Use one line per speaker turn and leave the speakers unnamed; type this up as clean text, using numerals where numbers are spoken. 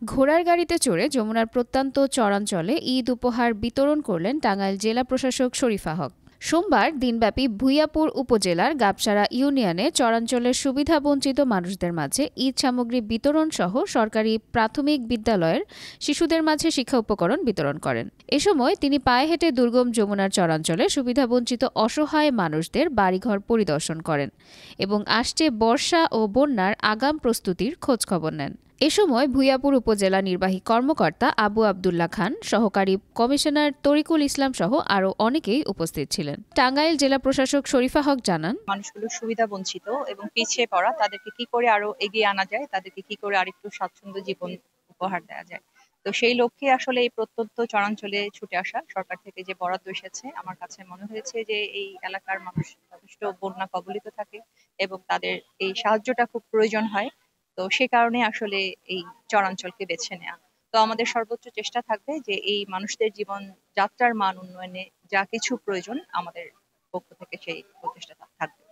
ঘোড়ার গাড়িতে চড়ে যমুনার প্রত্যন্ত চরাঞ্চলে ঈদ উপহার বিতরণ করলেন টাঙ্গাইল জেলা প্রশাসক শরীফা হক। সোমবার দিনব্যাপী ভূঁইয়াপুর উপজেলার গাবসারা ইউনিয়নে চরাঞ্চলের সুবিধাবঞ্চিত মানুষদের মাঝে ঈদ সামগ্রী বিতরণ সহ সরকারি প্রাথমিক বিদ্যালয়ের শিশুদের মাঝে শিক্ষা উপকরণ বিতরণ করেন। এ সময় তিনি পায়ে হেঁটে দুর্গম যমুনার চরাঞ্চলে সুবিধাবঞ্চিত অসহায় মানুষদের বাড়িঘর পরিদর্শন করেন এবং আসছে বর্ষা ও বন্যার আগাম প্রস্তুতির খোঁজখবর নেন। এ সময় ভূঁইয়াপুর উপজেলা নির্বাহী কর্মকর্তা আবু আবদুল্লাহ খান, সহকারী কমিশনার তরিকুল ইসলাম সহ আরও অনেকেই উপস্থিত ছিলেন। টাঙ্গাইল জেলা প্রশাসক শরীফা হক জানান,
মানুষগুলো সুবিধা বঞ্চিত এবং পিছিয়ে পড়া, তাদেরকে কি করে আরো এগিয়ে আনা যায়, তাদেরকে কি করে আরেকটু স্বাচ্ছন্দ্য জীবন উপহার দেওয়া যায়। তো সেই লক্ষ্যে আসলে এই প্রত্যন্ত চরাঞ্চলে ছুটে আসা, সরকার থেকে যে বরাদ্দ এসেছে, আমার কাছে মনে হয়েছে যে এই এলাকার মানুষ যথেষ্ট বন্যা কবলিত থাকে এবং তাদের এই সাহায্যটা খুব প্রয়োজন হয়। তো সে কারণে আসলে এই চরাঞ্চলকে বেছে নেওয়া। তো আমাদের সর্বোচ্চ চেষ্টা থাকবে যে এই মানুষদের জীবন যাত্রার মান উন্নয়নে যা কিছু প্রয়োজন, আমাদের পক্ষ থেকে সেই প্রচেষ্টা থাকবে।